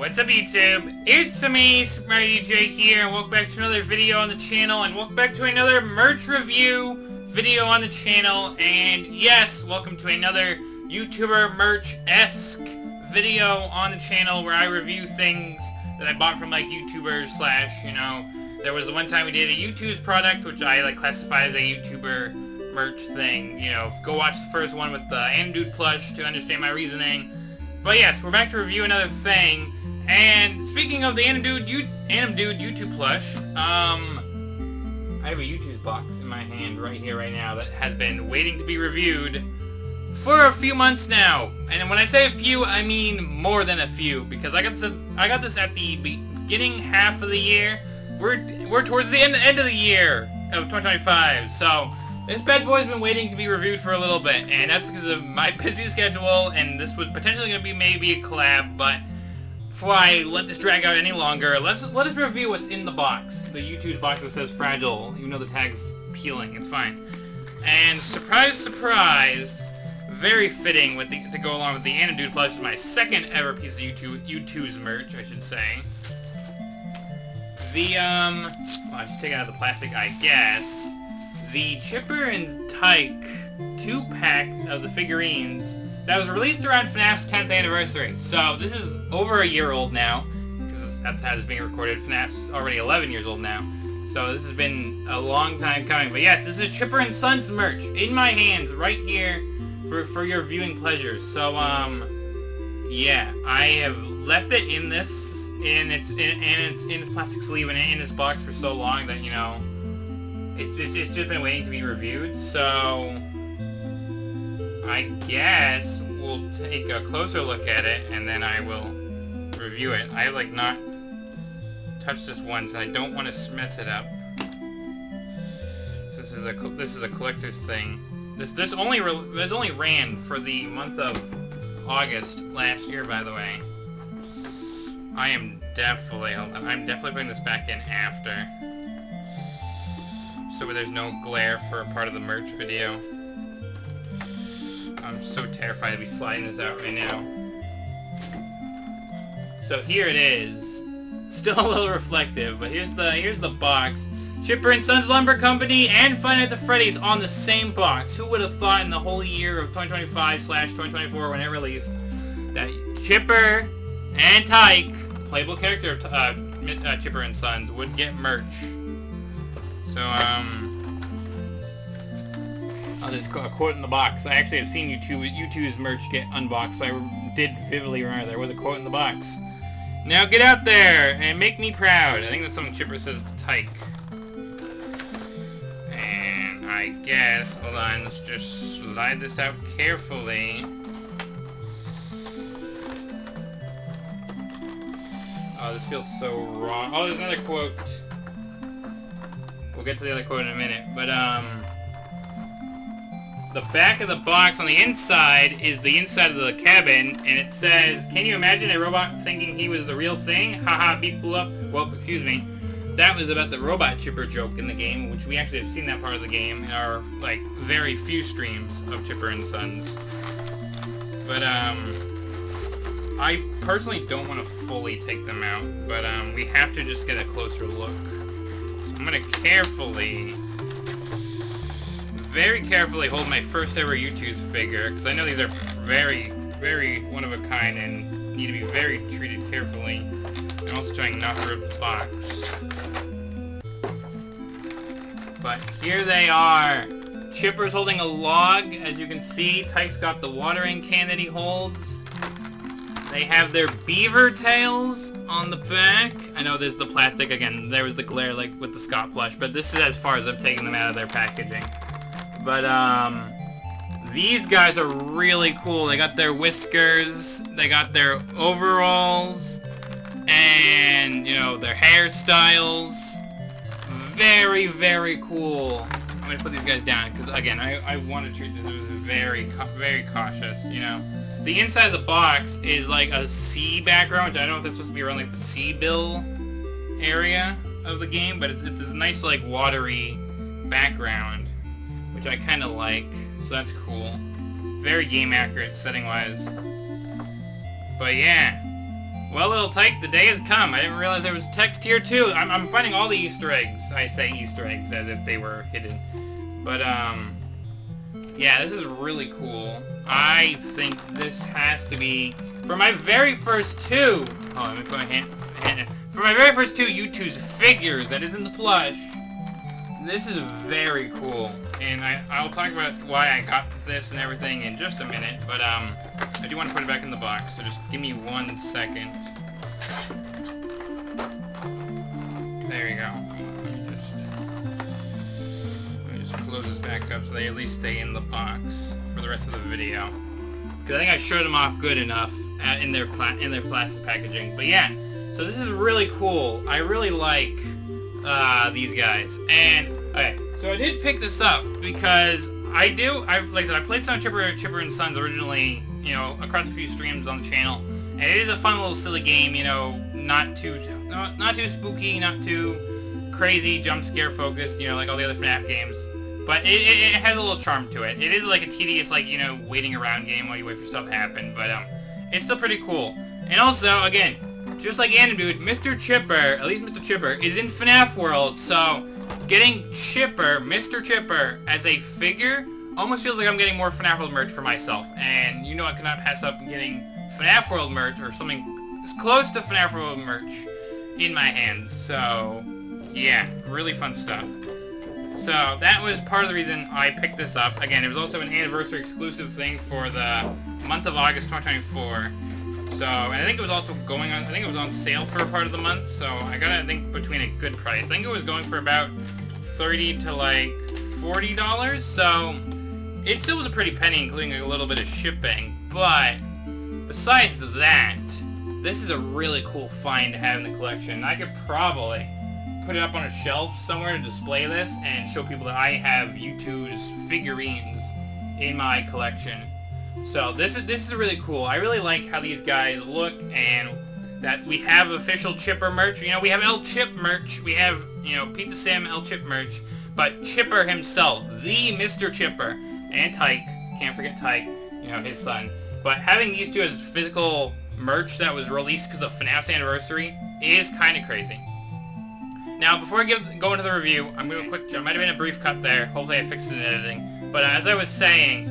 What's up, YouTube? It's me, Super Mario DJ here, and welcome back to another video on the channel, and welcome back to another merch review video on the channel, and yes, welcome to another YouTuber merch-esque video on the channel where I review things that I bought from, like, YouTubers slash, you know, there was the one time we did a Youtooz product, which I, like, classify as a YouTuber merch thing, you know, go watch the first one with the Dude plush to understand my reasoning. But yes, we're back to review another thing. And speaking of the Dude YouTube plush, I have a Youtooz box in my hand right here, right now, that has been waiting to be reviewed for a few months now. And when I say a few, I mean more than a few, because I got this at the beginning half of the year. We're towards the end of the year of 2025, so this bad boy's been waiting to be reviewed for a little bit, and that's because of my busy schedule, and this was potentially going to be maybe a collab, but before I let this drag out any longer, let us review what's in the box. The Youtooz box that says fragile, even though the tag's peeling, it's fine. And surprise, surprise, very fitting with to go along with the Dude plush, my second ever piece of Youtooz merch, I should say. Well, I should take it out of the plastic, I guess. The Chipper and Tyke 2-pack of the figurines that was released around FNAF's 10th anniversary. So this is over a year old now, because at the time it's being recorded, FNAF's already 11 years old now. So this has been a long time coming. But yes, this is Chipper and Sons merch in my hands right here for your viewing pleasure. So yeah, I have left it in this, in its plastic sleeve and in this box for so long that, you know, it's just been waiting to be reviewed, so I guess we'll take a closer look at it, and then I will review it. I have, like, not touched this once, and I don't want to mess it up. This is a collector's thing. This only ran for the month of August last year, by the way. I'm definitely putting this back in after, so there's no glare for a part of the merch video. I'm so terrified to be sliding this out right now. So here it is. Still a little reflective, but here's the box. Chipper and Sons Lumber Company and Five Nights at Freddy's on the same box. Who would have thought in the whole year of 2025/2024 when it released that Chipper and Tyke, playable character of Chipper and Sons, would get merch. So, there's a quote in the box. I actually have seen Youtooz merch get unboxed, so I did vividly remember there was a quote in the box. Now get out there and make me proud. I think that's something Chipper says to Tyke. And I guess, hold on, let's just slide this out carefully. Oh, this feels so wrong. Oh, there's another quote. We'll get to the other quote in a minute, but the back of the box on the inside is the inside of the cabin, and it says, "Can you imagine a robot thinking he was the real thing? Haha, beep bloop." Well, excuse me. That was about the robot Chipper joke in the game, which we actually have seen that part of the game in our, like, very few streams of Chipper and Sons. But, I personally don't want to fully take them out, but, we have to just get a closer look. I'm gonna very carefully hold my first ever Youtooz figure, because I know these are very, very one of a kind and need to be very treated carefully. And also trying not to rip the box. But here they are. Chipper's holding a log, as you can see. Tyke's got the watering can that he holds. They have their beaver tails on the back. I know there's the plastic again. There was the glare, like with the Scott plush, but this is as far as I've taken them out of their packaging. But these guys are really cool. They got their whiskers, they got their overalls, and, you know, their hairstyles. Very, very cool. I'm gonna put these guys down because, again, I want to treat this as very, very cautious. You know, the inside of the box is like a sea background, which I don't know if that's supposed to be around like the sea bill area of the game, but it's a nice, like, watery background, which I kind of like. So that's cool. Very game accurate setting wise. But yeah, Well, little Tyke, the day has come. I didn't realize there was text here, too. I'm finding all the Easter eggs. I say Easter eggs as if they were hidden. But, yeah, this is really cool. I think this has to be... For my very first two... Oh, let me put my hand... For my very first two Youtooz figures, that isn't the plush, this is very cool. And I'll talk about why I got this and everything in just a minute, but I do want to put it back in the box, so just give me 1 second. There you go. Let me just close this back up so they at least stay in the box for the rest of the video. Because I think I showed them off good enough in their plastic packaging. But yeah, so this is really cool. I really like these guys. And okay, so I did pick this up because like I said, I played some Chipper and Sons originally, you know, across a few streams on the channel, and it is a fun little silly game, you know, not too spooky, not too crazy jump scare focused, you know, like all the other FNAF games. But it has a little charm to it. It is like a tedious, like, you know, waiting around game while you wait for stuff to happen, but it's still pretty cool. And also, again, just like Dude, Mr. Chipper, at least Mr. Chipper, is in FNAF World, so getting Mr. Chipper, as a figure almost feels like I'm getting more FNAF World merch for myself. And you know I cannot pass up getting FNAF World merch, or something as close to FNAF World merch, in my hands. So, yeah, really fun stuff. So, that was part of the reason I picked this up. Again, it was also an anniversary exclusive thing for the month of August 2024. So, and I think it was also going on, I think it was on sale for a part of the month, so I got it, I think, between a good price. I think it was going for about $30 to like $40, so it still was a pretty penny, including a little bit of shipping. But besides that, this is a really cool find to have in the collection. I could probably put it up on a shelf somewhere to display this and show people that I have Youtooz figurines in my collection. So this is really cool. I really like how these guys look, and that we have official Chipper merch. You know, we have El Chip merch. We have, you know, Pizza Sam El Chip merch. But Chipper himself, the Mr. Chipper, and Tyke, can't forget Tyke, you know, his son. But having these two as physical merch that was released because of FNAF's anniversary is kind of crazy. Now, before I go into the review, I'm going to quick. There might have been a brief cut there. Hopefully I fixed it in editing. But as I was saying,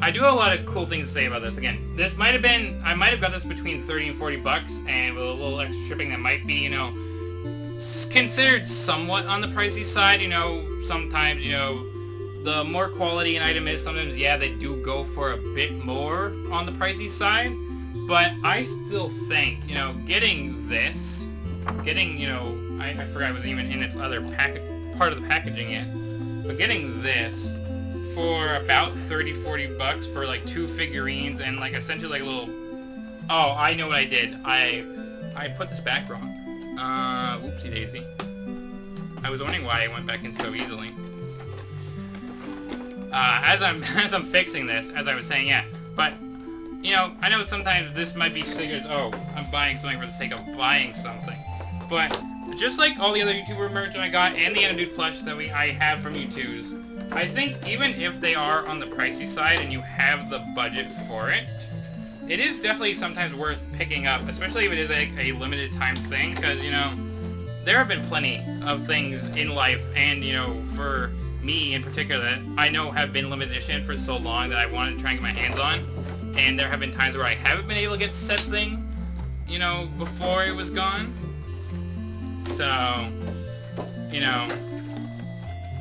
I do have a lot of cool things to say about this. Again, this might have been, I might have got this between 30 and 40 bucks, and with a little extra shipping that might be, you know, considered somewhat on the pricey side. You know, sometimes, you know, the more quality an item is, sometimes, yeah, they do go for a bit more on the pricey side. But I still think, you know, getting this, you know, I forgot it was even in its other part of the packaging yet, but getting this for about 30-40 bucks for like 2 figurines and like essentially like a little... Oh, I know what I did. I put this back wrong. Whoopsie daisy. I was wondering why it went back in so easily. As I'm fixing this, as I was saying, yeah. But you know, I know sometimes this might be figures. Oh, I'm buying something for the sake of buying something. But just like all the other YouTuber merch I got and the Dude plush that I have from Youtooz, I think even if they are on the pricey side and you have the budget for it, it is definitely sometimes worth picking up, especially if it is a limited time thing, because, you know, there have been plenty of things in life, and, you know, for me in particular, that I know have been limited edition for so long that I wanted to try and get my hands on, and there have been times where I haven't been able to get said thing, you know, before it was gone. So, you know,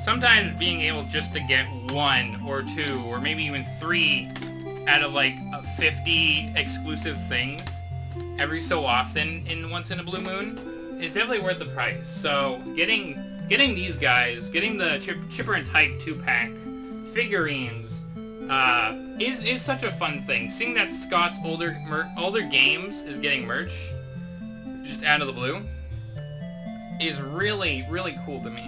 sometimes being able just to get 1 or 2 or maybe even 3 out of like 50 exclusive things every so often in once in a blue moon is definitely worth the price. So getting these guys, getting the Chipper and Tyke 2-pack figurines is such a fun thing. Seeing that Scott's older games is getting merch just out of the blue is really, really cool to me.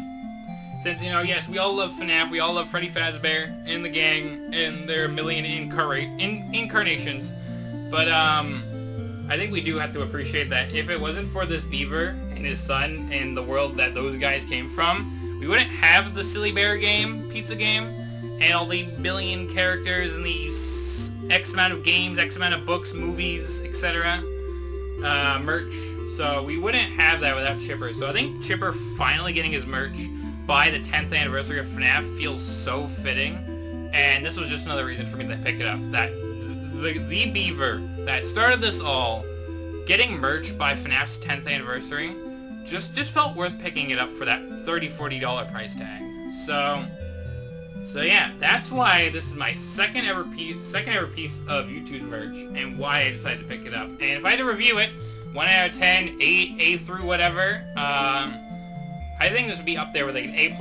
Since, you know, yes, we all love FNAF, we all love Freddy Fazbear and the gang and their million incarnations, but I think we do have to appreciate that if it wasn't for this Beaver and his son and the world that those guys came from, we wouldn't have the Silly Bear game, pizza game, and all the billion characters and the X amount of games, X amount of books, movies, etc. merch, so we wouldn't have that without Chipper. So I think Chipper finally getting his merch by the 10th anniversary of FNAF feels so fitting, and this was just another reason for me to pick it up. That the Beaver that started this all, getting merch by FNAF's 10th anniversary, just felt worth picking it up for that $30-40 price tag. So yeah, that's why this is my second ever piece of Youtooz merch, and why I decided to pick it up. And if I had to review it, 1 out of 10, 8, A through whatever, I think this would be up there with like an A+,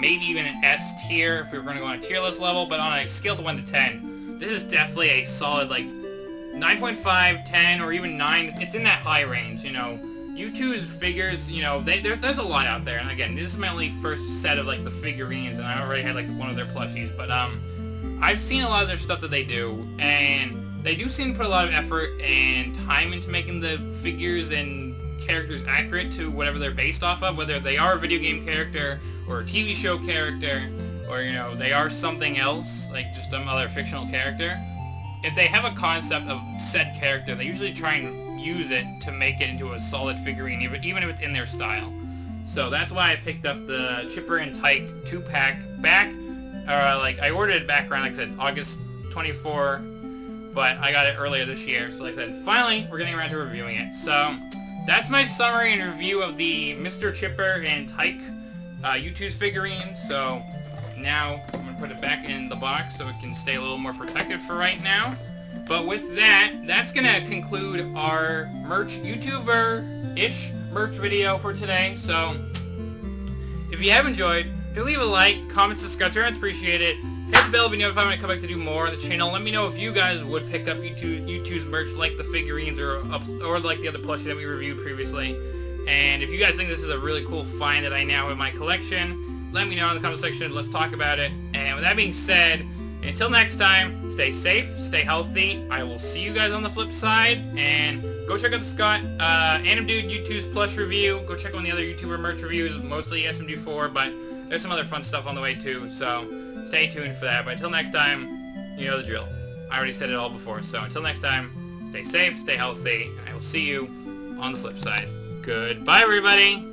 maybe even an S tier if we were going to go on a tier list level. But on a scale to 1 to 10, this is definitely a solid like 9.5, 10, or even 9. It's in that high range, you know. Youtooz figures, you know, there's a lot out there, and again, this is my only first set of like the figurines, and I already had like one of their plushies, but I've seen a lot of their stuff that they do, and they do seem to put a lot of effort and time into making the figures and characters accurate to whatever they're based off of, whether they are a video game character or a TV show character, or you know, they are something else, like just some other fictional character. If they have a concept of said character, they usually try and use it to make it into a solid figurine, even if it's in their style. So that's why I picked up the Chipper and Tyke 2-pack back. Like I ordered it back around, like I said, August 24, but I got it earlier this year. So like I said, finally we're getting around to reviewing it. So that's my summary and review of the Mr. Chipper and Tyke Youtooz figurines. So now I'm gonna put it back in the box so it can stay a little more protected for right now. But with that, that's going to conclude our merch, YouTuber-ish merch video for today. So, if you have enjoyed, do leave a like, comment, subscribe, very much appreciate it. Hit the bell to be notified when I come back to do more on the channel. Let me know if you guys would pick up Youtooz merch like the figurines or like the other plushie that we reviewed previously. And if you guys think this is a really cool find that I now have in my collection, let me know in the comment section. Let's talk about it. And with that being said, until next time, stay safe, stay healthy. I will see you guys on the flip side, and go check out the Scott Anim Dude Youtooz Plush review. Go check out the other YouTuber merch reviews, mostly SMG4, but there's some other fun stuff on the way too, so stay tuned for that. But until next time, you know the drill. I already said it all before, so until next time, stay safe, stay healthy, and I will see you on the flip side. Goodbye, everybody!